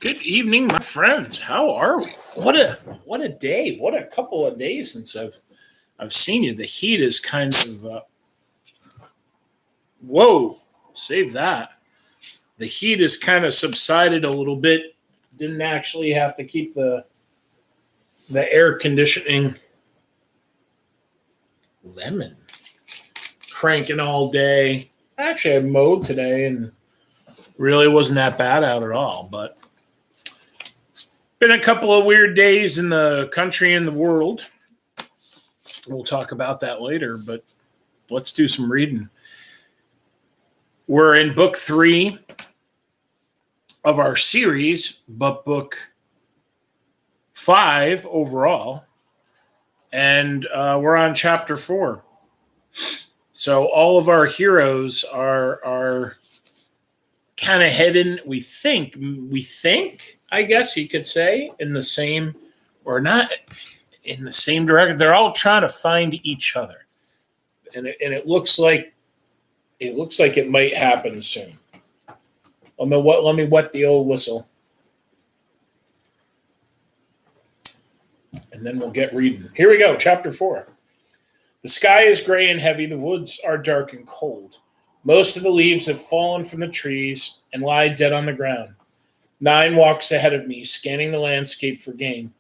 Good evening, my friends. How are we? What a day! What a couple of days since I've seen you. The heat is kind of whoa. Save that. The heat has kind of subsided a little bit. Didn't actually have to keep the air conditioning lemon cranking all day. Actually, I mowed today and really wasn't that bad out at all. But been a couple of weird days in the country and the world. We'll talk about that later, but let's do some reading. We're in book 3 of our series, but book 5 overall, and we're on chapter 4. So all of our heroes are kind of heading, we think, I guess you could say, in the same, or not in the same direction. They're all trying to find each other, and it looks like it might happen soon. Let me wet the old whistle, and then we'll get reading. Here we go, chapter 4. The sky is gray and heavy. The woods are dark and cold. Most of the leaves have fallen from the trees and lie dead on the ground. 9 walks ahead of me, scanning the landscape for game.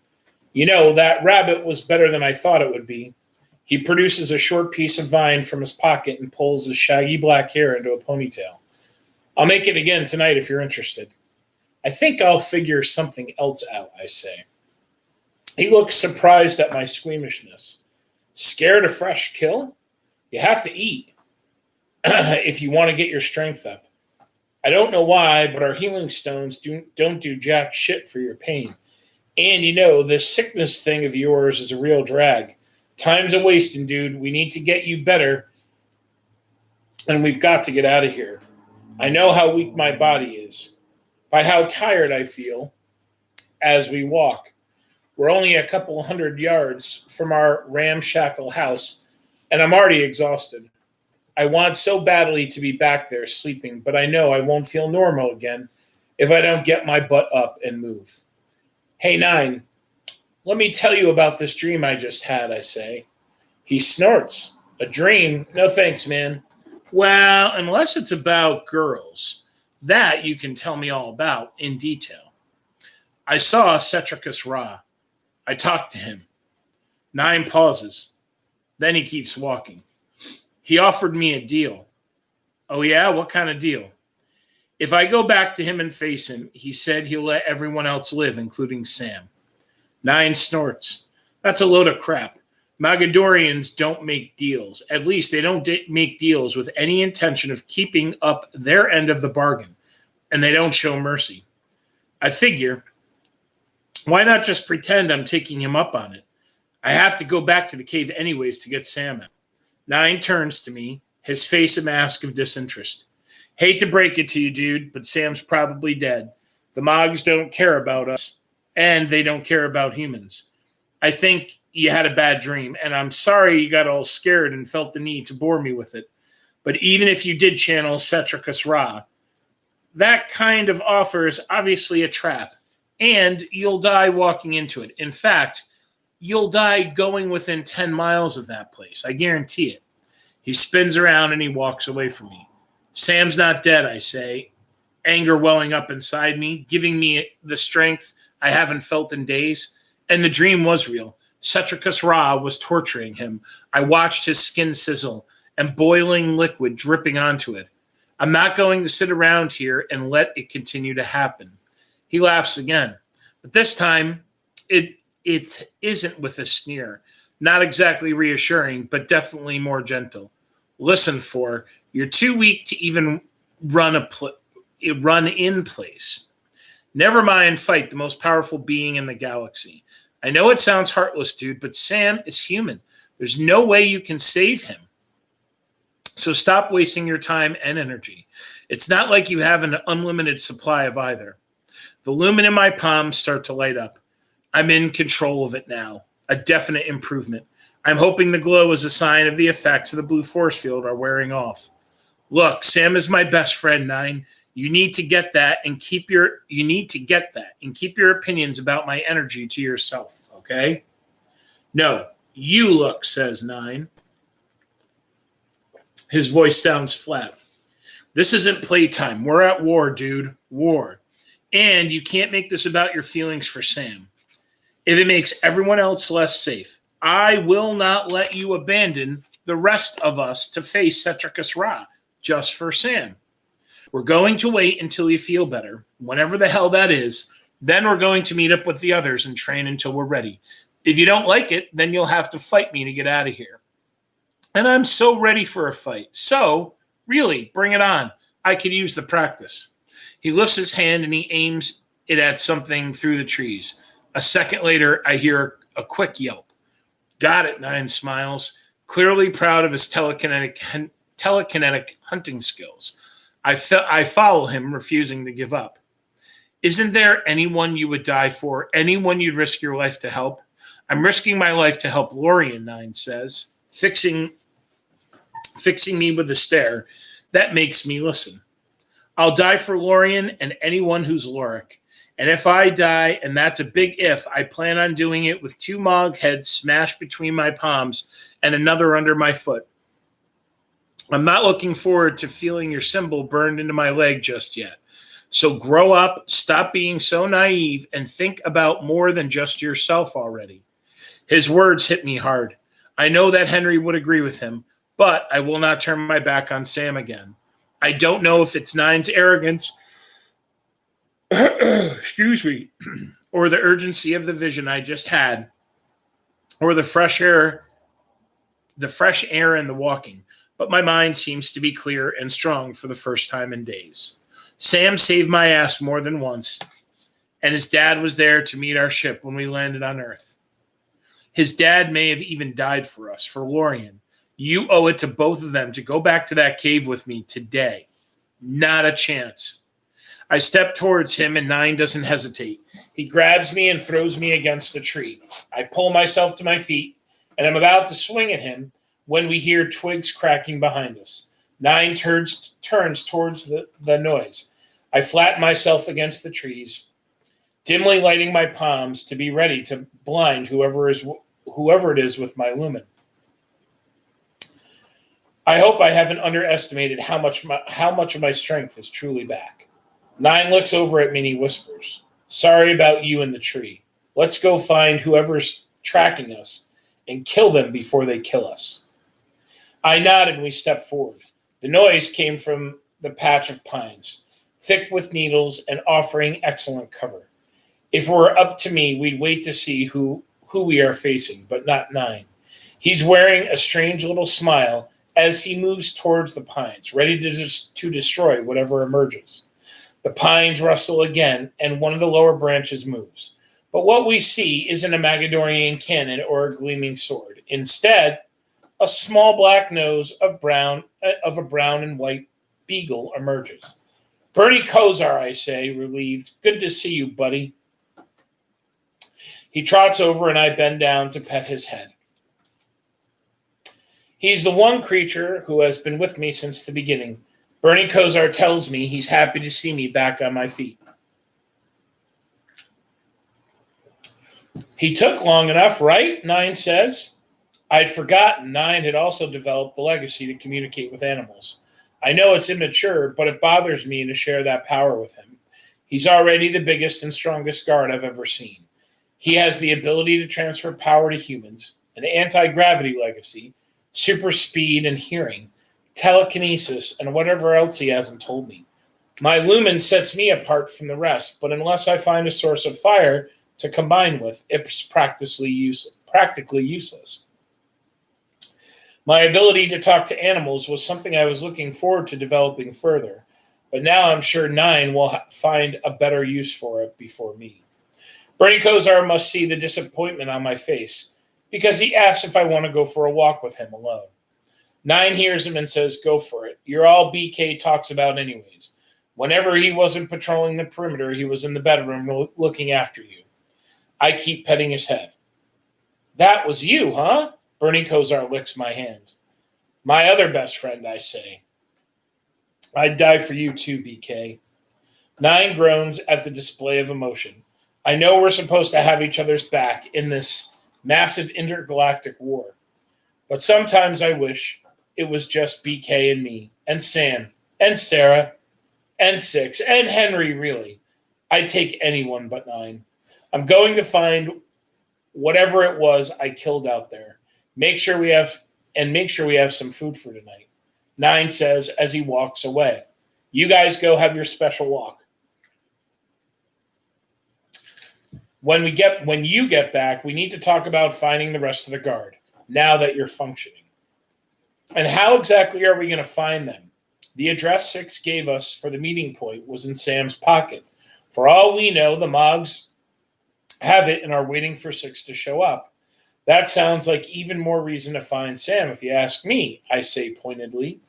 You know, that rabbit was better than I thought it would be. He produces a short piece of vine from his pocket and pulls his shaggy black hair into a ponytail. I'll make it again tonight if you're interested. I think I'll figure something else out, I say. He looks surprised at my squeamishness. Scared of fresh kill? You have to eat if you want to get your strength up. I don't know why, but our healing stones don't do jack shit for your pain. And you know, this sickness thing of yours is a real drag. Time's a wasting, dude. We need to get you better, and we've got to get out of here. I know how weak my body is, by how tired I feel as we walk. We're only a couple hundred yards from our ramshackle house, and I'm already exhausted. I want so badly to be back there sleeping, but I know I won't feel normal again if I don't get my butt up and move. Hey, 9, let me tell you about this dream I just had, I say. He snorts. A dream? No thanks, man. Well, unless it's about girls. That you can tell me all about in detail. I saw Cetricus Ra. I talked to him. 9 pauses. Then he keeps walking. He offered me a deal. Oh, yeah? What kind of deal? If I go back to him and face him, he said he'll let everyone else live, including Sam. 9 snorts. That's a load of crap. Magadorians don't make deals. At least they don't make deals with any intention of keeping up their end of the bargain. And they don't show mercy. I figure, why not just pretend I'm taking him up on it? I have to go back to the cave anyways to get Sam out. 9 turns to me, his face a mask of disinterest. Hate to break it to you, dude, but Sam's probably dead. The Mogs don't care about us, and they don't care about humans. I think you had a bad dream, and I'm sorry you got all scared and felt the need to bore me with it. But even if you did channel Cetricus Ra, that kind of offer is obviously a trap, and you'll die walking into it. In fact, you'll die going within 10 miles of that place. I guarantee it. He spins around and he walks away from me. Sam's not dead, I say, anger welling up inside me, giving me the strength I haven't felt in days. And the dream was real. Cetricus Ra was torturing him. I watched his skin sizzle and boiling liquid dripping onto it. I'm not going to sit around here and let it continue to happen. He laughs again, but this time it isn't with a sneer. Not exactly reassuring, but definitely more gentle. Listen, you're too weak to even run in place. Never mind fight the most powerful being in the galaxy. I know it sounds heartless, dude, but Sam is human. There's no way you can save him. So stop wasting your time and energy. It's not like you have an unlimited supply of either. The lumen in my palms start to light up. I'm in control of it now. A definite improvement. I'm hoping the glow is a sign of the effects of the blue force field are wearing off. Look, Sam is my best friend, 9. You need to get that and keep your opinions about my energy to yourself, okay? No, you look, says Nine. His voice sounds flat. This isn't playtime. We're at war, dude. War. And you can't make this about your feelings for Sam. If it makes everyone else less safe, I will not let you abandon the rest of us to face Cetricus Ra just for Sam. We're going to wait until you feel better, whenever the hell that is. Then we're going to meet up with the others and train until we're ready. If you don't like it, then you'll have to fight me to get out of here. And I'm so ready for a fight. So, really, bring it on. I could use the practice. He lifts his hand and he aims it at something through the trees. A second later, I hear a quick yelp. Got it, Nine smiles, clearly proud of his telekinetic hunting skills. I follow him, refusing to give up. Isn't there anyone you would die for, anyone you'd risk your life to help? I'm risking my life to help Lorien, Nine says, fixing me with a stare. That makes me listen. I'll die for Lorien and anyone who's Lorik. And if I die, and that's a big if, I plan on doing it with 2 Mog heads smashed between my palms and another under my foot. I'm not looking forward to feeling your symbol burned into my leg just yet. So grow up, stop being so naive, and think about more than just yourself already. His words hit me hard. I know that Henry would agree with him, but I will not turn my back on Sam again. I don't know if it's Nine's arrogance, excuse me, or the urgency of the vision I just had, or the fresh air and the walking, but my mind seems to be clear and strong for the first time in days. Sam saved my ass more than once, and his dad was there to meet our ship when we landed on Earth. His dad may have even died for us, for Lorien. You owe it to both of them to go back to that cave with me today. Not a chance. I step towards him and Nine doesn't hesitate. He grabs me and throws me against a tree. I pull myself to my feet and I'm about to swing at him when we hear twigs cracking behind us. Nine turns towards the noise. I flatten myself against the trees, dimly lighting my palms to be ready to blind whoever it is with my lumen. I hope I haven't underestimated how much of my strength is truly back. Nine looks over at me and he whispers, "Sorry about you and the tree. Let's go find whoever's tracking us and kill them before they kill us." I nod and we step forward. The noise came from the patch of pines, thick with needles and offering excellent cover. If it were up to me, we'd wait to see who we are facing, but not Nine. He's wearing a strange little smile as he moves towards the pines, ready to destroy whatever emerges. The pines rustle again, and one of the lower branches moves. But what we see isn't a Magadorian cannon or a gleaming sword. Instead, a small black nose of a brown and white beagle emerges. "Bernie Kozar," I say, relieved. "Good to see you, buddy." He trots over and I bend down to pet his head. He's the one creature who has been with me since the beginning. Bernie Kozar tells me he's happy to see me back on my feet. "He took long enough, right?" Nine says. I'd forgotten Nine had also developed the legacy to communicate with animals. I know it's immature, but it bothers me to share that power with him. He's already the biggest and strongest guard I've ever seen. He has the ability to transfer power to humans, an anti-gravity legacy, super speed and hearing, telekinesis, and whatever else he hasn't told me. My lumen sets me apart from the rest, but unless I find a source of fire to combine with, it's practically useless. My ability to talk to animals was something I was looking forward to developing further, but now I'm sure Nine will find a better use for it before me. Bernie Kozar must see the disappointment on my face, because he asks if I want to go for a walk with him alone. Nine hears him and says, "Go for it. You're all BK talks about anyways. Whenever he wasn't patrolling the perimeter, he was in the bedroom looking after you." I keep petting his head. "That was you, huh?" Bernie Kozar licks my hand. "My other best friend," I say. I'd die for you too, BK. Nine groans at the display of emotion. I know we're supposed to have each other's back in this massive intergalactic war, but sometimes I wish it was just BK and me, and Sam, and Sarah, and Six, and Henry, really. I'd take anyone but Nine. I'm going to find whatever it was I killed out there. Make sure we have some food for tonight. Nine says as he walks away. You guys go have your special walk. When you get back, we need to talk about finding the rest of the guard, now that you're functioning. And how exactly are we going to find them? The address Six gave us for the meeting point was in Sam's pocket. For all we know, the Mogs have it and are waiting for Six to show up. That sounds like even more reason to find Sam, if you ask me, I say pointedly.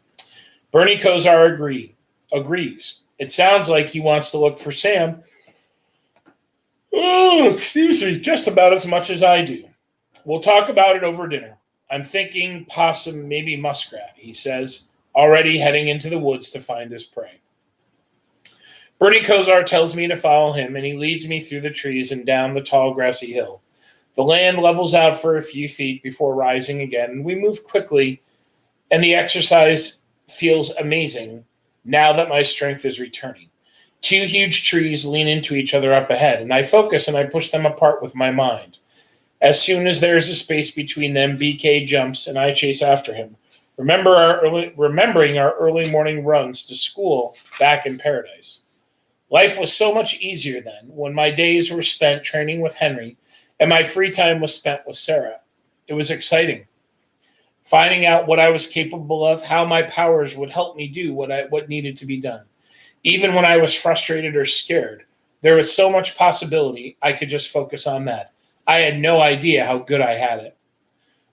Bernie Kosar agrees. It sounds like he wants to look for Sam. Oh, excuse me, just about as much as I do. We'll talk about it over dinner. I'm thinking possum, maybe muskrat, he says, already heading into the woods to find his prey. Bernie Kosar tells me to follow him, and he leads me through the trees and down the tall grassy hill. The land levels out for a few feet before rising again, and we move quickly, and the exercise feels amazing now that my strength is returning. Two huge trees lean into each other up ahead, and I focus and I push them apart with my mind. As soon as there is a space between them, BK jumps, and I chase after him, remembering our early morning runs to school back in paradise. Life was so much easier then, when my days were spent training with Henry, and my free time was spent with Sarah. It was exciting. Finding out what I was capable of, how my powers would help me do what needed to be done. Even when I was frustrated or scared, there was so much possibility I could just focus on that. I had no idea how good I had it.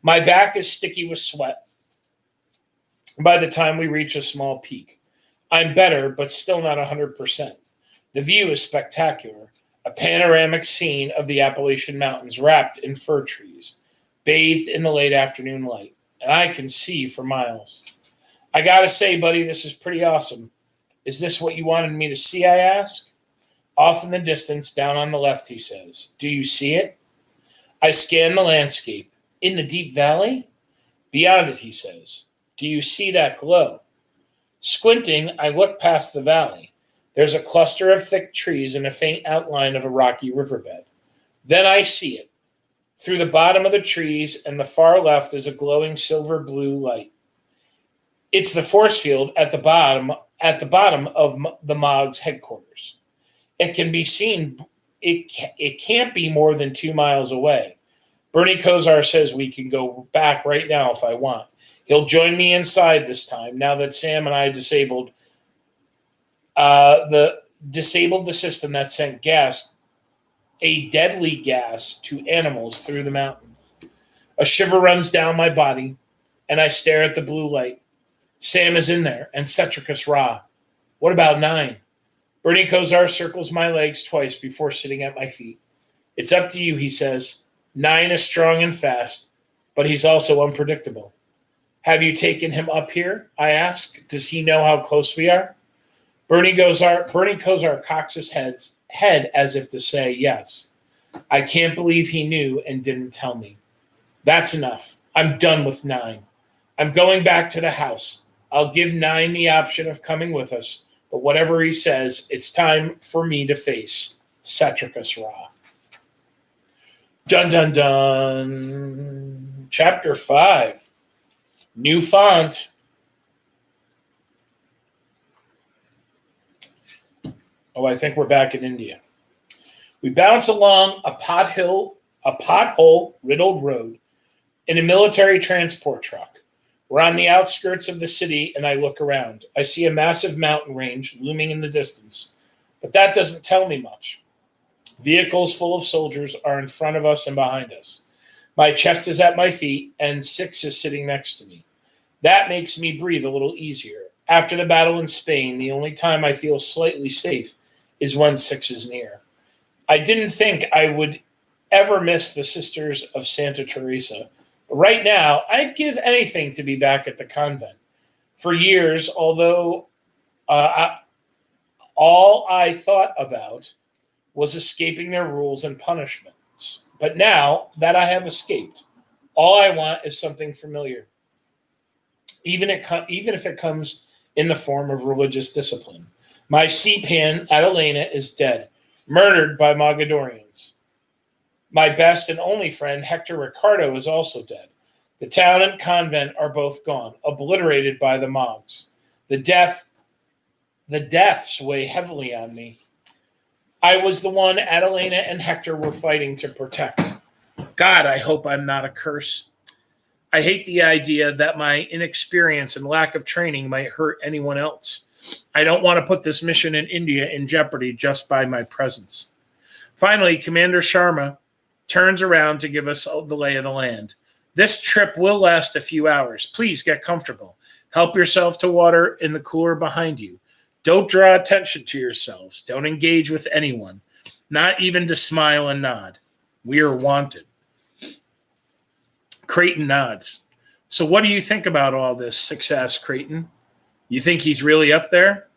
My back is sticky with sweat by the time we reach a small peak. I'm better, but still not 100%. The view is spectacular, a panoramic scene of the Appalachian Mountains wrapped in fir trees, bathed in the late afternoon light, and I can see for miles. I gotta say, buddy, this is pretty awesome. Is this what you wanted me to see, I ask? Off in the distance, down on the left, he says. Do you see it? I scan the landscape. In the deep valley? Beyond it, he says. Do you see that glow? Squinting, I look past the valley. There's a cluster of thick trees and a faint outline of a rocky riverbed. Then I see it. Through the bottom of the trees and the far left is a glowing silver blue light. It's the force field at the bottom of the Mog's headquarters. It can be seen. It can't be more than 2 miles away. Bernie Kosar says we can go back right now if I want. He'll join me inside this time now that Sam and I disabled the system that sent a deadly gas to animals through the mountain. A shiver runs down my body, and I stare at the blue light. Sam is in there, and Cetricus Ra. What about 9? Bernie Kosar circles my legs twice before sitting at my feet. It's up to you, he says. 9 is strong and fast, but he's also unpredictable. Have you taken him up here? I ask. Does he know how close we are? Bernie Kosar cocks his head as if to say yes. I can't believe he knew and didn't tell me. That's enough. I'm done with 9. I'm going back to the house. I'll give 9 the option of coming with us, but whatever he says, it's time for me to face Cetricus Ra. Dun dun dun. Chapter 5. New font. Oh, I think we're back in India. We bounce along a pothole riddled road in a military transport truck. We're on the outskirts of the city, and I look around. I see a massive mountain range looming in the distance, but that doesn't tell me much. Vehicles full of soldiers are in front of us and behind us. My chest is at my feet, and 6 is sitting next to me. That makes me breathe a little easier. After the battle in Spain, the only time I feel slightly safe is when 6 is near. I didn't think I would ever miss the Sisters of Santa Teresa, but right now, I'd give anything to be back at the convent. For years, although Uh, all I thought about was escaping their rules and punishments. But now that I have escaped, all I want is something familiar, even if it comes in the form of religious discipline. My sea-pan, Adelena, is dead, murdered by Mogadorians. My best and only friend, Hector Ricardo, is also dead. The town and convent are both gone, obliterated by the Mogs. The deaths weigh heavily on me. I was the one Adelena and Hector were fighting to protect. God, I hope I'm not a curse. I hate the idea that my inexperience and lack of training might hurt anyone else. I don't want to put this mission in India in jeopardy just by my presence. Finally, Commander Sharma turns around to give us the lay of the land. This trip will last a few hours. Please get comfortable. Help yourself to water in the cooler behind you. Don't draw attention to yourselves. Don't engage with anyone, not even to smile and nod. We are wanted. Creighton nods. So what do you think about all this success, Creighton? You think he's really up there?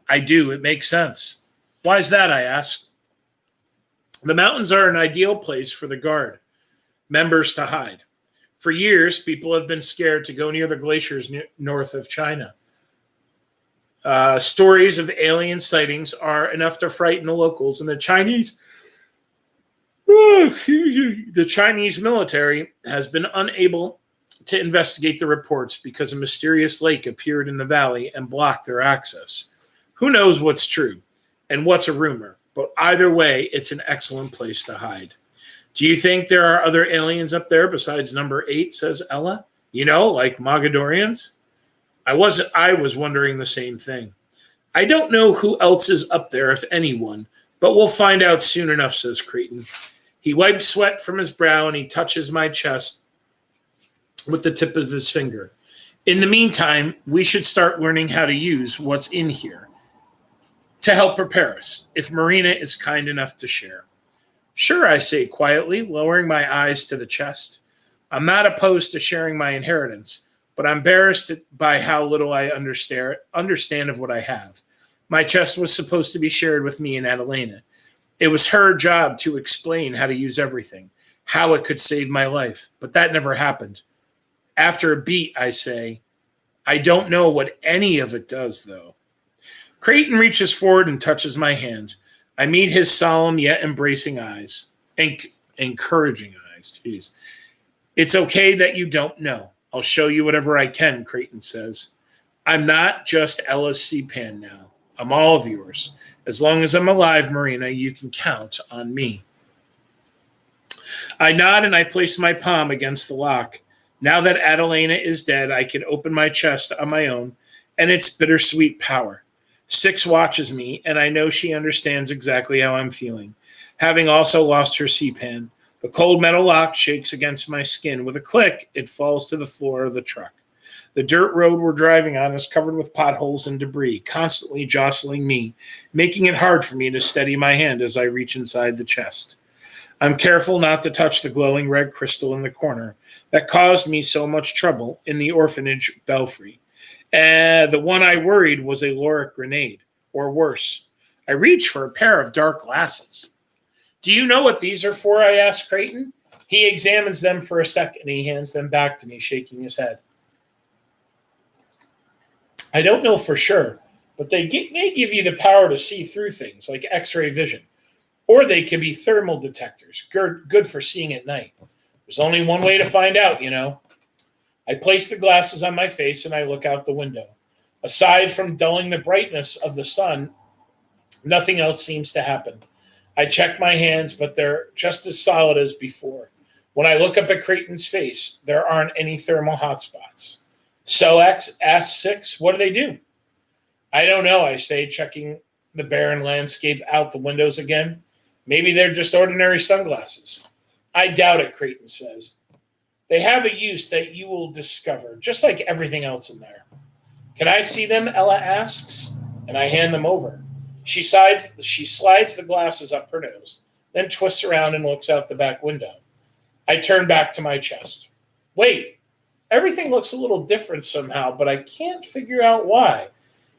I do. It makes sense. Why is that, I ask? The mountains are an ideal place for the Garde members to hide. For years, people have been scared to go near the glaciers north of China. Stories of alien sightings are enough to frighten the locals, and the Chinese military has been unable to investigate the reports because a mysterious lake appeared in the valley and blocked their access. Who knows what's true and what's a rumor, but either way, it's an excellent place to hide. Do you think there are other aliens up there besides number 8, says Ella? You know, like Mogadorians? I was wondering the same thing. I don't know who else is up there, if anyone, but we'll find out soon enough, says Creighton. He wipes sweat from his brow and he touches my chest with the tip of his finger. In the meantime, we should start learning how to use what's in here to help prepare us, if Marina is kind enough to share. Sure, I say quietly, lowering my eyes to the chest. I'm not opposed to sharing my inheritance, but I'm embarrassed by how little I understand of what I have. My chest was supposed to be shared with me and Adelena. It was her job to explain how to use everything, how it could save my life, but that never happened. After a beat, I say, I don't know what any of it does, though. Creighton reaches forward and touches my hand. I meet his solemn yet embracing eyes. Encouraging eyes, jeez. It's okay that you don't know. I'll show you whatever I can, Creighton says. I'm not just Ella's C-Pan now. I'm all of yours. As long as I'm alive, Marina, you can count on me. I nod and I place my palm against the lock. Now that Adelena is dead, I can open my chest on my own, and its bittersweet power. 6 watches me, and I know she understands exactly how I'm feeling. Having also lost her C-Pan, the cold metal lock shakes against my skin. With a click, it falls to the floor of the truck. The dirt road we're driving on is covered with potholes and debris, constantly jostling me, making it hard for me to steady my hand as I reach inside the chest. I'm careful not to touch the glowing red crystal in the corner that caused me so much trouble in the orphanage belfry. The one I worried was a Loric grenade, or worse. I reach for a pair of dark glasses. Do you know what these are for? I ask Creighton. He examines them for a second and he hands them back to me, shaking his head. I don't know for sure, but they may give you the power to see through things like X-ray vision. Or they could be thermal detectors, good for seeing at night. There's only one way to find out, you know. I place the glasses on my face and I look out the window. Aside from dulling the brightness of the sun, nothing else seems to happen. I check my hands, but they're just as solid as before. When I look up at Creighton's face, there aren't any thermal hotspots. So X asks 6, what do they do? I don't know, I say, checking the barren landscape out the windows again. Maybe they're just ordinary sunglasses. I doubt it, Creighton says. They have a use that you will discover, just like everything else in there. Can I see them? Ella asks, and I hand them over. She slides the glasses up her nose, then twists around and looks out the back window. I turn back to my chest. Wait, everything looks a little different somehow, but I can't figure out why.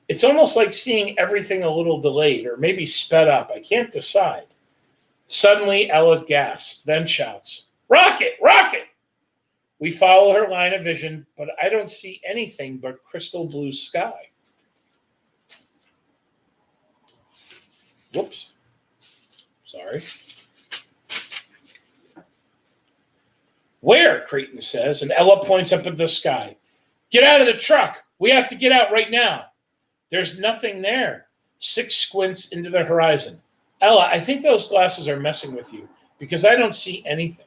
It's almost like seeing everything a little delayed or maybe sped up. I can't decide. Suddenly, Ella gasps, then shouts, "Rocket! Rocket!" We follow her line of vision, but I don't see anything but crystal blue sky. Whoops. Sorry. "Where?" Creighton says, and Ella points up at the sky. "Get out of the truck! We have to get out right now." "There's nothing there." Six squints into the horizon. "Ella, I think those glasses are messing with you because I don't see anything."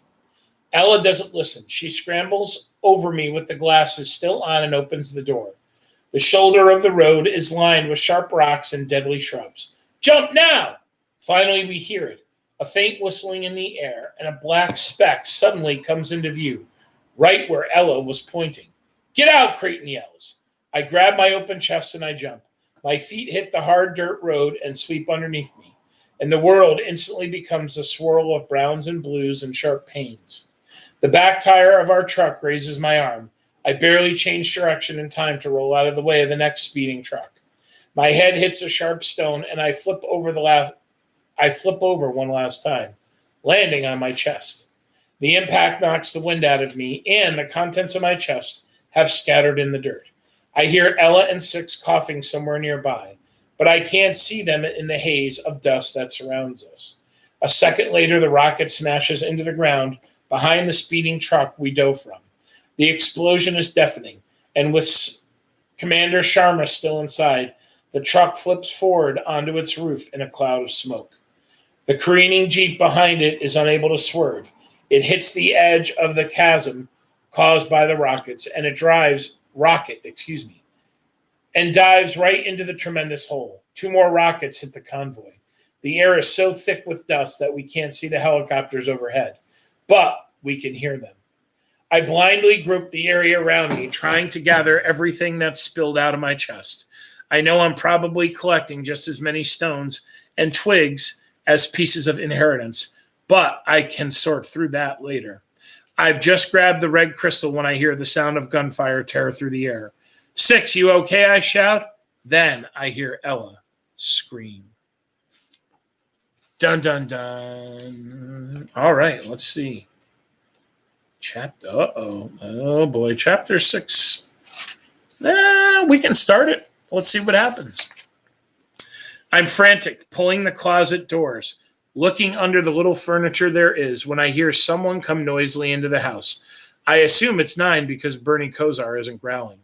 Ella doesn't listen. She scrambles over me with the glasses still on and opens the door. The shoulder of the road is lined with sharp rocks and deadly shrubs. "Jump now!" Finally, we hear it. A faint whistling in the air, and a black speck suddenly comes into view, right where Ella was pointing. "Get out!" Creighton yells. I grab my open chest and I jump. My feet hit the hard dirt road and sweep underneath me, and the world instantly becomes a swirl of browns and blues and sharp pains. The back tire of our truck grazes my arm. I barely change direction in time to roll out of the way of the next speeding truck. My head hits a sharp stone, and I flip over one last time, landing on my chest. The impact knocks the wind out of me, and the contents of my chest have scattered in the dirt. I hear Ella and Six coughing somewhere nearby, but I can't see them in the haze of dust that surrounds us. A second later, the rocket smashes into the ground behind the speeding truck we dove from. The explosion is deafening, and with Commander Sharma still inside, the truck flips forward onto its roof in a cloud of smoke. The careening Jeep behind it is unable to swerve. It hits the edge of the chasm caused by the rockets, and and dives right into the tremendous hole. Two more rockets hit the convoy. The air is so thick with dust that we can't see the helicopters overhead, but we can hear them. I blindly group the area around me, trying to gather everything that's spilled out of my chest. I know I'm probably collecting just as many stones and twigs as pieces of inheritance, but I can sort through that later. I've just grabbed the red crystal when I hear the sound of gunfire tear through the air. "Six, you okay?" I shout. Then I hear Ella scream. Dun, dun, dun. All right, let's see. Oh boy, chapter 6. We can start it. Let's see what happens. I'm frantic, pulling the closet doors, looking under the little furniture there is, when I hear someone come noisily into the house. I assume it's Nine because Bernie Kosar isn't growling.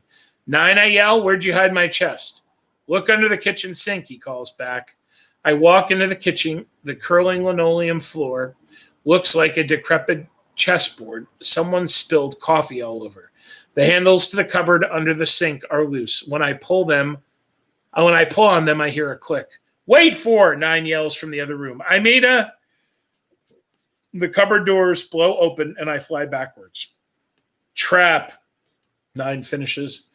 "Nine," I yell, "where'd you hide my chest?" "Look under the kitchen sink," he calls back. I walk into the kitchen. The curling linoleum floor looks like a decrepit chessboard. Someone spilled coffee all over. The handles to the cupboard under the sink are loose. When I pull on them, I hear a click. "Wait for!" Nine yells from the other room. The cupboard doors blow open and I fly backwards. "Trap," Nine finishes.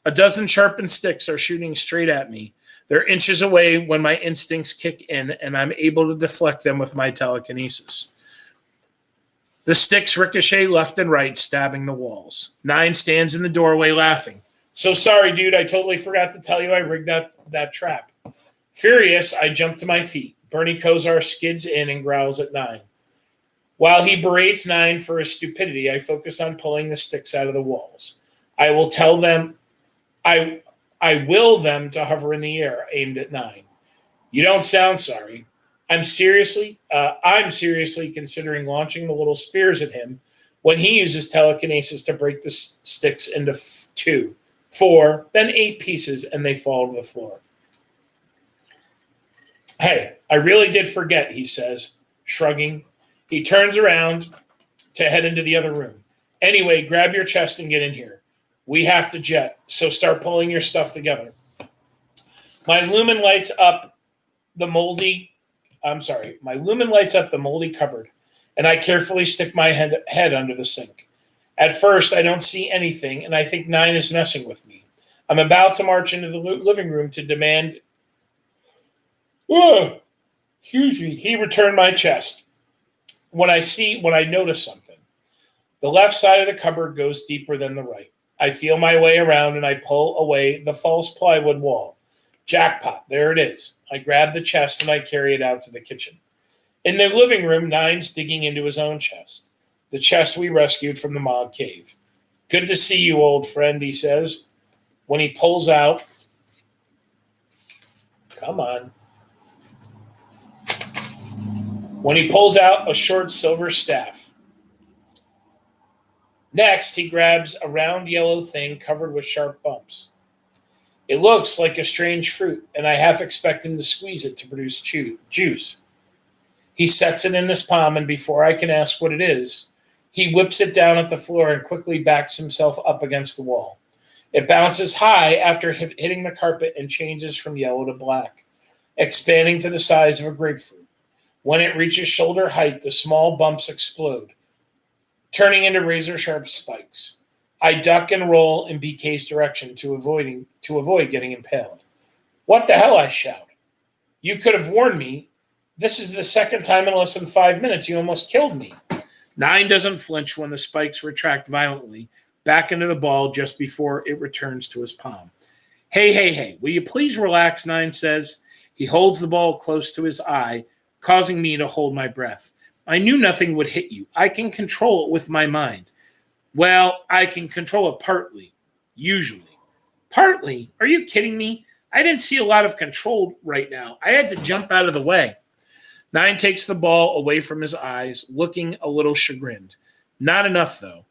A dozen sharpened sticks are shooting straight at me. They're inches away when my instincts kick in and I'm able to deflect them with my telekinesis. The sticks ricochet left and right, stabbing the walls. Nine stands in the doorway laughing. "So sorry, dude. I totally forgot to tell you I rigged that trap." Furious, I jump to my feet. Bernie Kosar skids in and growls at Nine. While he berates Nine for his stupidity, I focus on pulling the sticks out of the walls. I will them to hover in the air, aimed at Nine. "You don't sound sorry." I'm seriously considering launching the little spears at him when he uses telekinesis to break the sticks into 2, 4, then 8 pieces, and they fall to the floor. "Hey, I really did forget," he says, shrugging. He turns around to head into the other room. "Anyway, grab your chest and get in here. We have to jet, so start pulling your stuff together." My lumen lights up the moldy cupboard, and I carefully stick my head under the sink. At first, I don't see anything, and I think Nine is messing with me. I'm about to march into the living room to demand, he returned my chest. When I notice something. The left side of the cupboard goes deeper than the right. I feel my way around and I pull away the false plywood wall. Jackpot, there it is. I grab the chest and I carry it out to the kitchen. In the living room, Nine's digging into his own chest, the chest we rescued from the Mog Cave. Good to see you, old friend, he says. When he pulls out, come on. When he pulls out a short silver staff. Next, he grabs a round yellow thing covered with sharp bumps. It looks like a strange fruit, and I half expect him to squeeze it to produce juice. He sets it in his palm, and before I can ask what it is, he whips it down at the floor and quickly backs himself up against the wall. It bounces high after hitting the carpet and changes from yellow to black, expanding to the size of a grapefruit. When it reaches shoulder height, the small bumps explode, turning into razor-sharp spikes. I duck and roll in BK's direction to avoid getting impaled. What the hell, I shout. You could have warned me. This is the second time in less than 5 minutes you almost killed me. Nine doesn't flinch when the spikes retract violently back into the ball just before it returns to his palm. Hey, will you please relax, Nine says. He holds the ball close to his eye, causing me to hold my breath. I knew nothing would hit you. I can control it with my mind. Well, I can control it partly, usually. Partly? Are you kidding me? I didn't see a lot of control right now. I had to jump out of the way. Nine takes the ball away from his eyes, looking a little chagrined. Not enough, though.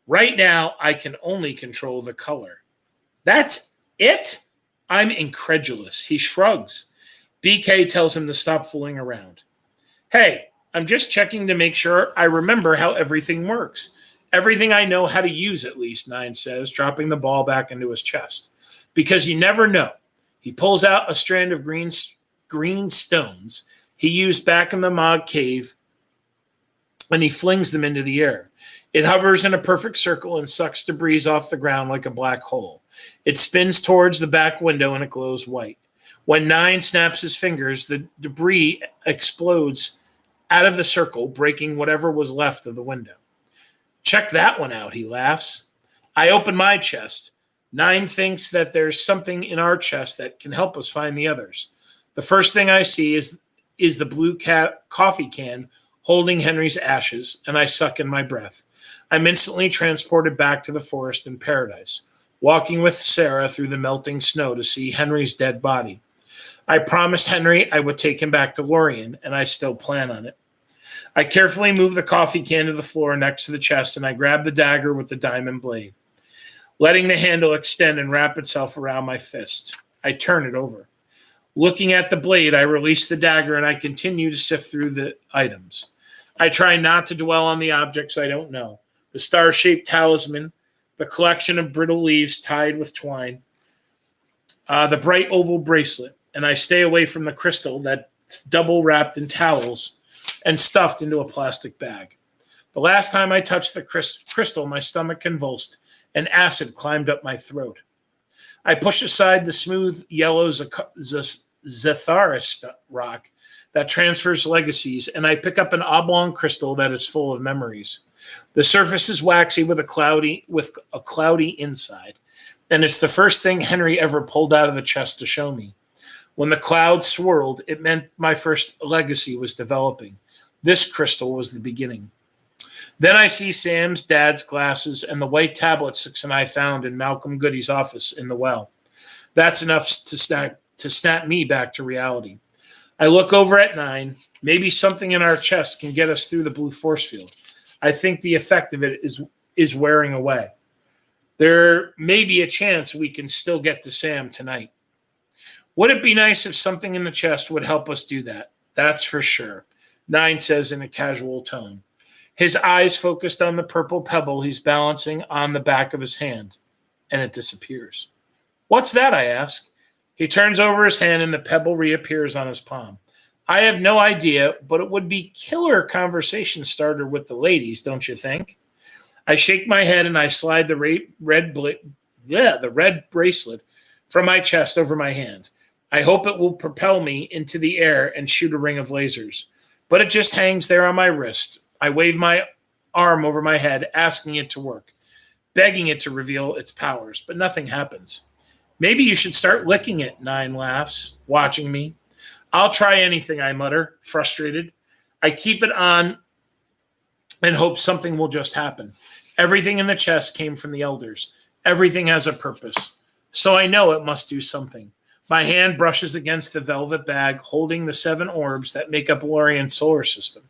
Right now, I can only control the color. That's it? I'm incredulous. He shrugs. BK tells him to stop fooling around. Hey, I'm just checking to make sure I remember how everything works. Everything I know how to use, at least, Nine says, dropping the ball back into his chest. Because you never know. He pulls out a strand of green stones he used back in the Mog Cave, and he flings them into the air. It hovers in a perfect circle and sucks debris off the ground like a black hole. It spins towards the back window and it glows white. When Nine snaps his fingers, the debris explodes out of the circle, breaking whatever was left of the window. Check that one out, he laughs. I open my chest. Nine thinks that there's something in our chest that can help us find the others. The first thing I see is the blue coffee can holding Henry's ashes, and I suck in my breath. I'm instantly transported back to the forest in paradise, walking with Sarah through the melting snow to see Henry's dead body. I promised Henry I would take him back to Lorien, and I still plan on it. I carefully move the coffee can to the floor next to the chest, and I grab the dagger with the diamond blade, letting the handle extend and wrap itself around my fist. I turn it over. Looking at the blade, I release the dagger, and I continue to sift through the items. I try not to dwell on the objects I don't know. The star-shaped talisman, the collection of brittle leaves tied with twine, the bright oval bracelet, and I stay away from the crystal that's double wrapped in towels and stuffed into a plastic bag. The last time I touched the crystal, my stomach convulsed and acid climbed up my throat. I push aside the smooth yellow Zatharis rock that transfers legacies, and I pick up an oblong crystal that is full of memories. The surface is waxy with a cloudy inside, and it's the first thing Henry ever pulled out of the chest to show me. When the cloud swirled, it meant my first legacy was developing. This crystal was the beginning. Then I see Sam's dad's glasses and the white tablet Six and I found in Malcolm Goody's office in the well. That's enough to snap me back to reality. I look over at Nine. Maybe something in our chest can get us through the blue force field. I think the effect of it is wearing away. There may be a chance we can still get to Sam tonight. Would it be nice if something in the chest would help us do that? That's for sure, Nine says in a casual tone. His eyes focused on the purple pebble he's balancing on the back of his hand, and it disappears. What's that, I ask. He turns over his hand and the pebble reappears on his palm. I have no idea, but it would be killer conversation starter with the ladies, don't you think? I shake my head and I slide the red bracelet from my chest over my hand. I hope it will propel me into the air and shoot a ring of lasers. But it just hangs there on my wrist. I wave my arm over my head, asking it to work, begging it to reveal its powers, but nothing happens. Maybe you should start licking it, 9 laughs, watching me. I'll try anything, I mutter, frustrated. I keep it on and hope something will just happen. Everything in the chest came from the elders. Everything has a purpose. So I know it must do something. My hand brushes against the velvet bag holding the 7 orbs that make up Lorian's solar system.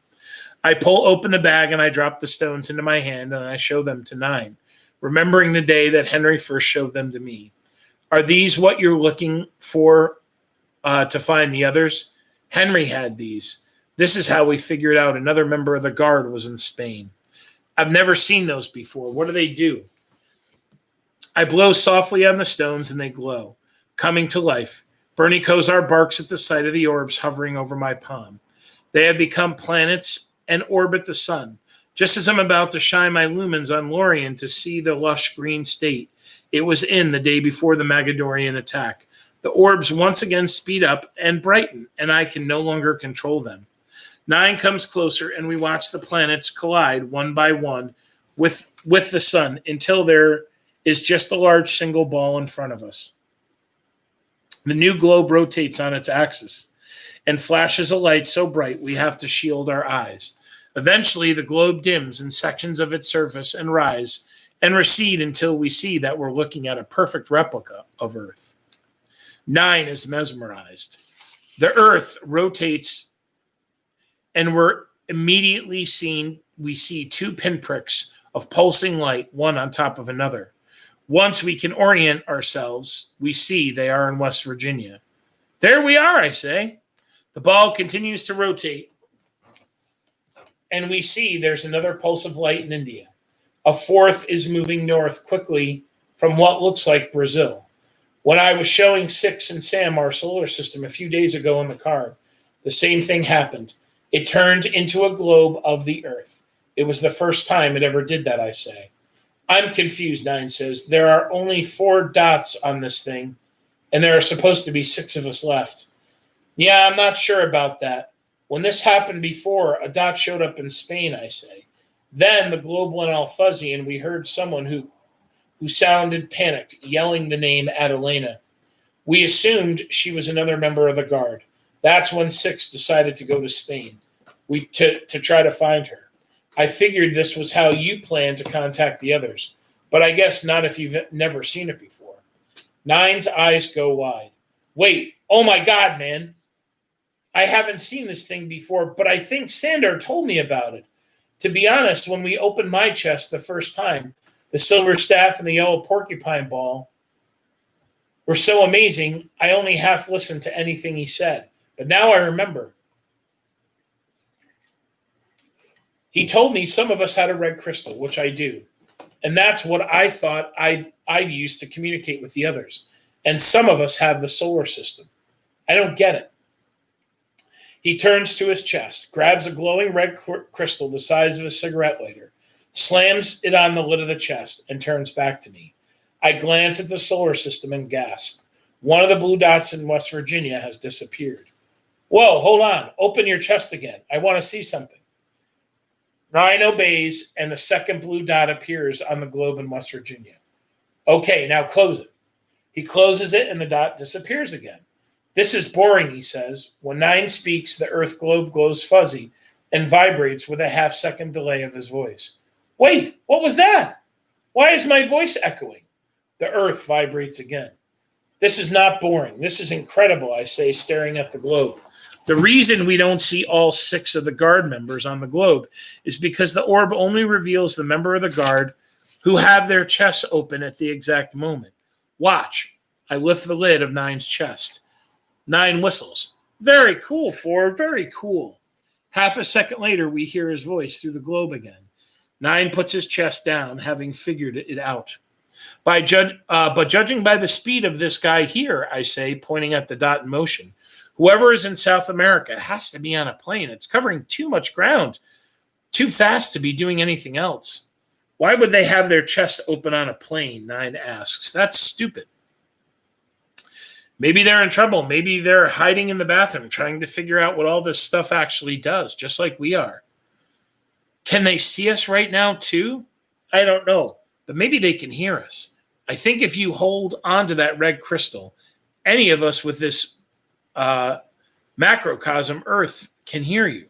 I pull open the bag and I drop the stones into my hand and I show them to 9, remembering the day that Henry first showed them to me. Are these what you're looking for to find the others? Henry had these. This is how we figured out another member of the Garde was in Spain. I've never seen those before. What do they do? I blow softly on the stones and they glow, coming to life. Bernie Kosar barks at the sight of the orbs hovering over my palm. They have become planets and orbit the sun. Just as I'm about to shine my lumens on Lorien to see the lush green state it was in the day before the Magadorian attack, the orbs once again speed up and brighten, and I can no longer control them. 9 comes closer, and we watch the planets collide one by one with the sun until there is just a large single ball in front of us. The new globe rotates on its axis and flashes a light so bright we have to shield our eyes. Eventually, the globe dims in sections of its surface and rise and recede until we see that we're looking at a perfect replica of Earth. 9 is mesmerized. The Earth rotates, and we see 2 pinpricks of pulsing light, one on top of another. Once we can orient ourselves, we see they are in West Virginia. There we are, I say. The ball continues to rotate, and we see there's another pulse of light in India. A 4th is moving north quickly from what looks like Brazil. When I was showing Six and Sam our solar system a few days ago in the car, the same thing happened. It turned into a globe of the Earth. It was the first time it ever did that, I say. I'm confused, 9 says. There are only 4 dots on this thing, and there are supposed to be 6 of us left. Yeah, I'm not sure about that. When this happened before, a dot showed up in Spain, I say. Then the globe went all fuzzy, and we heard someone who sounded panicked, yelling the name Adelena. We assumed she was another member of the Garde. That's when 6 decided to go to Spain to try to find her. I figured this was how you planned to contact the others, but I guess not if you've never seen it before. 9's eyes go wide. Wait, oh my God, man. I haven't seen this thing before, but I think Sandor told me about it. To be honest, when we opened my chest the first time, the silver staff and the yellow porcupine ball were so amazing, I only half listened to anything he said. But now I remember. He told me some of us had a red crystal, which I do. And that's what I thought I'd use to communicate with the others. And some of us have the solar system. I don't get it. He turns to his chest, grabs a glowing red crystal the size of a cigarette lighter, slams it on the lid of the chest, and turns back to me. I glance at the solar system and gasp. One of the blue dots in West Virginia has disappeared. Whoa, hold on. Open your chest again. I want to see something. 9 obeys, and the second blue dot appears on the globe in West Virginia. Okay, now close it. He closes it, and the dot disappears again. This is boring, he says. When 9 speaks, the Earth globe glows fuzzy and vibrates with a half-second delay of his voice. Wait, what was that? Why is my voice echoing? The Earth vibrates again. This is not boring. This is incredible, I say, staring at the globe. The reason we don't see all 6 of the Garde members on the globe is because the orb only reveals the member of the Garde who have their chests open at the exact moment. Watch. I lift the lid of 9's chest. 9 whistles. Very cool, Ford. Very cool. Half a second later, we hear his voice through the globe again. 9 puts his chest down, having figured it out. But judging by the speed of this guy here, I say, pointing at the dot in motion, whoever is in South America has to be on a plane. It's covering too much ground, too fast to be doing anything else. Why would they have their chest open on a plane? 9 asks. That's stupid. Maybe they're in trouble. Maybe they're hiding in the bathroom trying to figure out what all this stuff actually does, just like we are. Can they see us right now too? I don't know, but maybe they can hear us. I think if you hold onto that red crystal, any of us with this macrocosm Earth can hear you.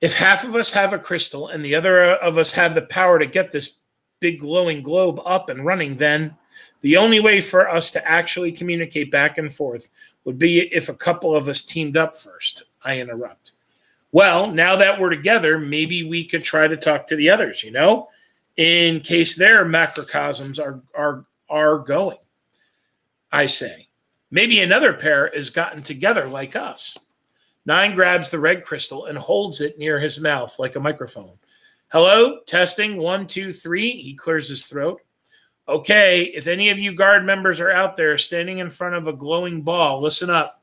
If half of us have a crystal and the other of us have the power to get this big glowing globe up and running, then the only way for us to actually communicate back and forth would be if a couple of us teamed up first. I interrupt. Well, now that we're together, maybe we could try to talk to the others, in case their macrocosms are going. I say, maybe another pair has gotten together like us. 9 grabs the red crystal and holds it near his mouth like a microphone. Hello, testing, 1, 2, 3. He clears his throat. Okay, if any of you Garde members are out there standing in front of a glowing ball, listen up.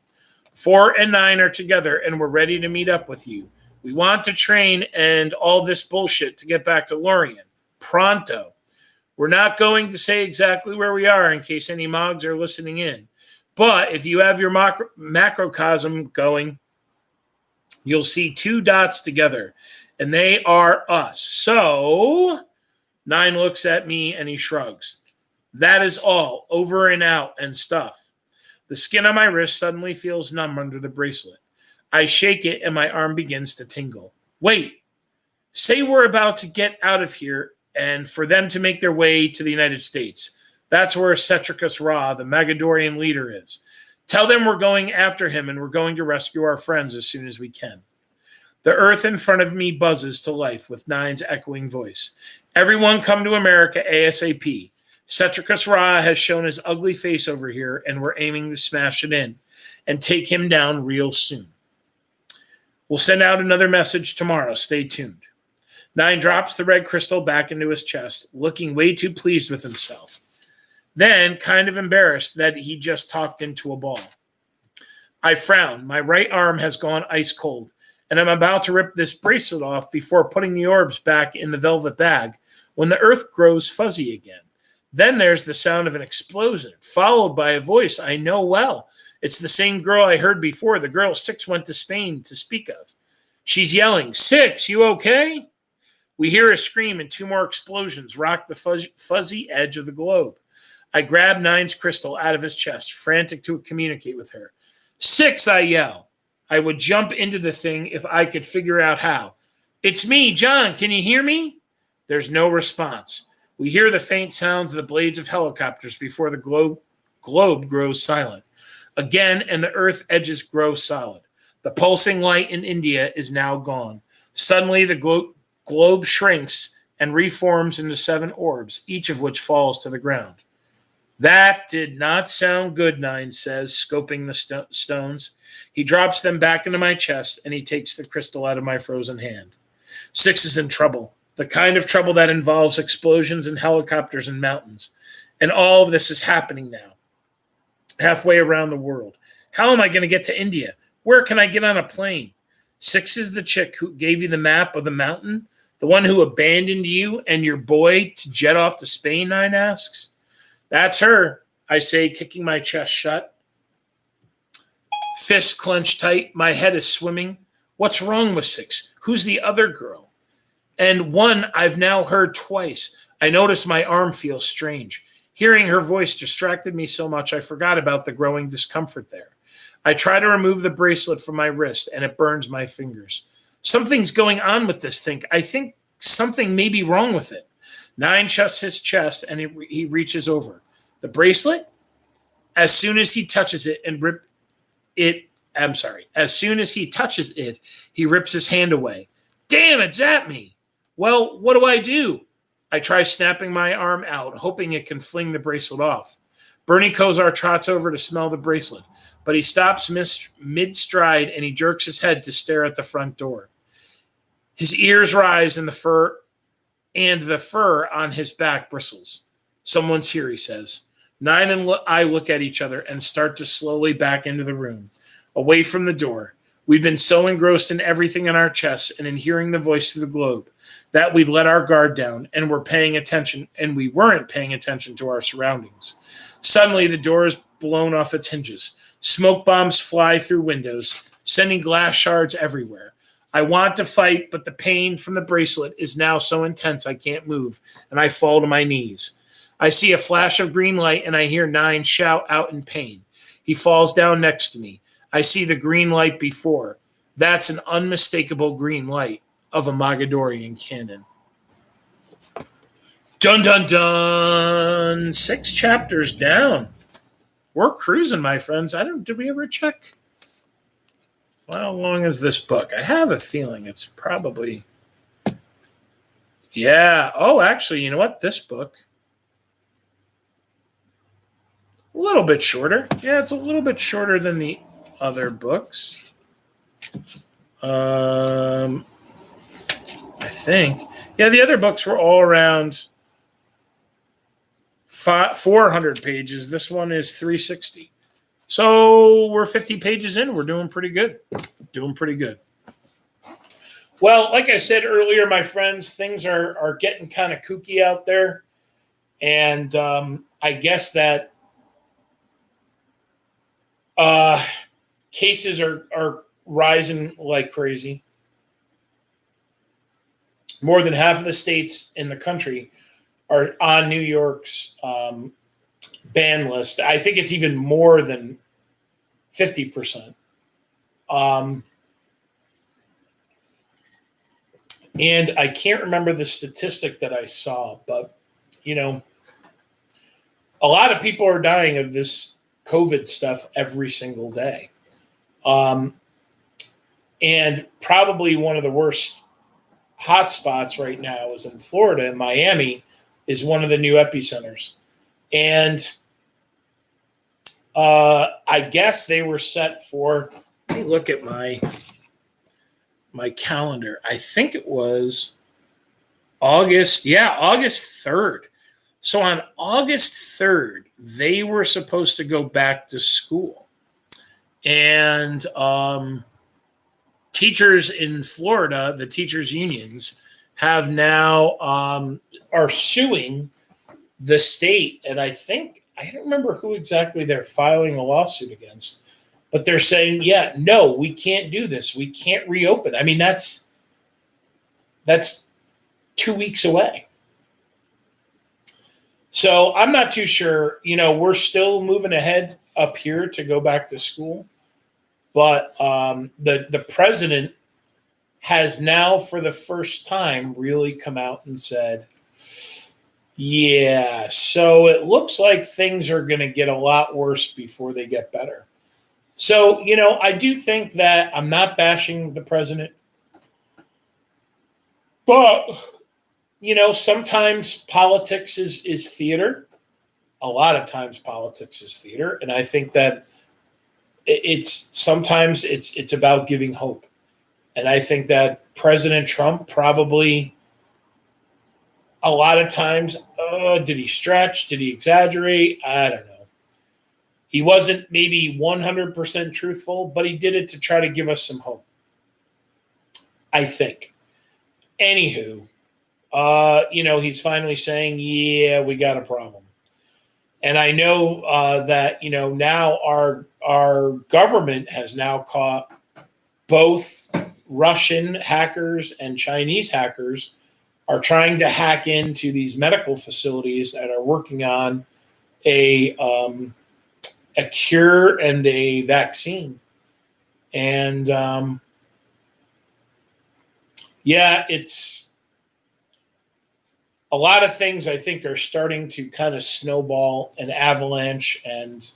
4 and 9 are together, and we're ready to meet up with you. We want to train and all this bullshit to get back to Lorien. Pronto. We're not going to say exactly where we are in case any Mogs are listening in. But if you have your macrocosm going, you'll see 2 dots together, and they are us. So 9 looks at me and he shrugs. That is all. Over and out and stuff. The skin on my wrist suddenly feels numb under the bracelet. I shake it and my arm begins to tingle. Wait. Say we're about to get out of here and for them to make their way to the United States. That's where Cetricus Ra, the Magadorian leader, is. Tell them we're going after him and we're going to rescue our friends as soon as we can. The earth in front of me buzzes to life with 9's echoing voice. Everyone come to America ASAP. Cetricus Ra has shown his ugly face over here, and we're aiming to smash it in and take him down real soon. We'll send out another message tomorrow. Stay tuned. 9 drops the red crystal back into his chest, looking way too pleased with himself. Then, kind of embarrassed that he just talked into a ball. I frown. My right arm has gone ice cold, and I'm about to rip this bracelet off before putting the orbs back in the velvet bag when the earth grows fuzzy again. Then there's the sound of an explosion, followed by a voice I know well. It's the same girl I heard before, the girl 6 went to Spain to speak of. She's yelling, 6, you okay? We hear a scream and 2 more explosions rock the fuzzy edge of the globe. I grab 9's crystal out of his chest, frantic to communicate with her. 6, I yell. I would jump into the thing if I could figure out how. It's me, John. Can you hear me? There's no response. We hear the faint sounds of the blades of helicopters before the globe grows silent. Again, and the earth edges grow solid. The pulsing light in India is now gone. Suddenly, the globe shrinks and reforms into 7 orbs, each of which falls to the ground. That did not sound good, 9 says, scoping the stones. He drops them back into my chest, and he takes the crystal out of my frozen hand. 6 is in trouble, the kind of trouble that involves explosions and helicopters and mountains. And all of this is happening now, halfway around the world. How am I going to get to India? Where can I get on a plane? 6 is the chick who gave you the map of the mountain, the one who abandoned you and your boy to jet off to Spain, 9 asks. That's her, I say, kicking my chest shut. Fists clenched tight. My head is swimming. What's wrong with 6? Who's the other girl? And one I've now heard twice. I notice my arm feels strange. Hearing her voice distracted me so much I forgot about the growing discomfort there. I try to remove the bracelet from my wrist, and it burns my fingers. Something's going on with this thing. I think something may be wrong with it. 9 shuts his chest, and he reaches over. The bracelet? As soon as he touches it, he rips his hand away. Damn, it's at me. Well, what do? I try snapping my arm out, hoping it can fling the bracelet off. Bernie Kosar trots over to smell the bracelet, but he stops mid-stride and he jerks his head to stare at the front door. His ears rise and the fur on his back bristles. Someone's here, he says. 9 and I look at each other and start to slowly back into the room, away from the door. We'd been so engrossed in everything in our chests and in hearing the voice through the globe that we'd let our guard down and we weren't paying attention to our surroundings. Suddenly, the door is blown off its hinges. Smoke bombs fly through windows, sending glass shards everywhere. I want to fight, but the pain from the bracelet is now so intense I can't move, and I fall to my knees. I see a flash of green light and I hear 9 shout out in pain. He falls down next to me. I see the green light before. That's an unmistakable green light of a Mogadorian cannon. Dun dun dun! 6 chapters down. We're cruising, my friends. Did we ever check? How long is this book? I have a feeling it's probably. Yeah. Oh, actually, you know what? This book. A little bit shorter. Yeah, it's a little bit shorter than the other books. I think. Yeah, the other books were all around 400 pages. This one is 360. So we're 50 pages in. We're doing pretty good. Well, like I said earlier, my friends, things are getting kind of kooky out there. And I guess that cases are rising like crazy. More than half of the states in the country are on New York's ban list. I think it's even more than 50%. And I can't remember the statistic that I saw, but, a lot of people are dying of this COVID stuff every single day. And probably one of the worst hotspots right now is in Florida, and Miami is one of the new epicenters. And I guess they were set for, let me look at my calendar. I think it was August 3rd. So on August 3rd, they were supposed to go back to school. And teachers in Florida, the teachers' unions, have now are suing the state. And I don't remember who exactly they're filing a lawsuit against. But they're saying, yeah, no, we can't do this. We can't reopen. I mean, that's 2 weeks away. So I'm not too sure. We're still moving ahead up here to go back to school. But the president has now, for the first time, really come out and said, yeah, so it looks like things are going to get a lot worse before they get better. So, I do think that I'm not bashing the president, but, sometimes politics is theater. A lot of times politics is theater. And I think that sometimes it's about giving hope. And I think that President Trump probably a lot of times, did he stretch? Did he exaggerate? I don't know. He wasn't maybe 100% truthful, but he did it to try to give us some hope, I think. Anywho, he's finally saying, yeah, we got a problem. And I know that, now our government has now caught both Russian hackers and Chinese hackers are trying to hack into these medical facilities that are working on a cure and a vaccine. And it's a lot of things I think are starting to kind of snowball and avalanche. And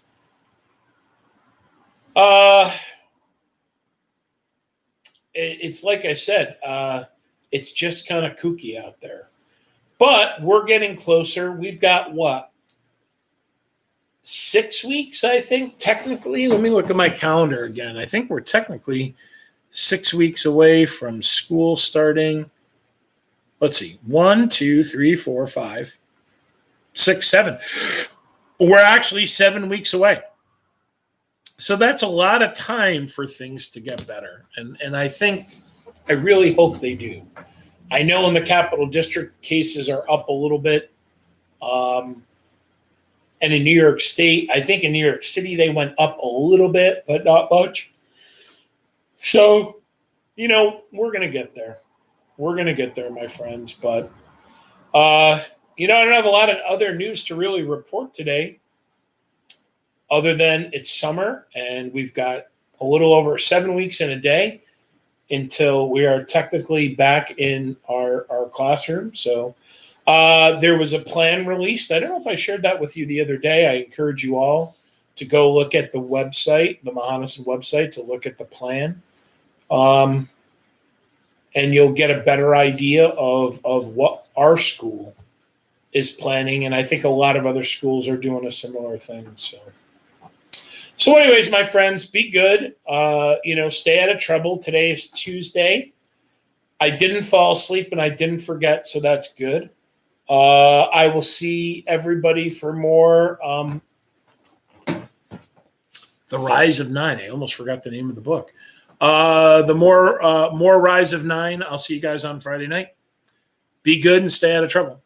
it's like I said, it's just kind of kooky out there. But we're getting closer. We've got 6 weeks, I think, technically. Let me look at my calendar again. I think we're technically 6 weeks away from school starting. Let's see. 1, 2, 3, 4, 5, 6, 7. We're actually 7 weeks away. So that's a lot of time for things to get better. And I really hope they do. I know in the Capital District, cases are up a little bit. And in New York State, I think in New York City, they went up a little bit, but not much. So, we're going to get there. We're going to get there, my friends. But I don't have a lot of other news to really report today, other than it's summer and we've got a little over 7 weeks and a day until we are technically back in our classroom. So there was a plan released. I don't know if I shared that with you the other day. I encourage you all to go look at the website, the Mahonison website, to look at the plan. And you'll get a better idea of what our school is planning. And I think a lot of other schools are doing a similar thing. So anyways, my friends, be good. Stay out of trouble. Today is Tuesday. I didn't fall asleep and I didn't forget, so that's good. I will see everybody for more The Rise of Nine. I almost forgot the name of the book. The more Rise of Nine. I'll see you guys on Friday night. Be good and stay out of trouble.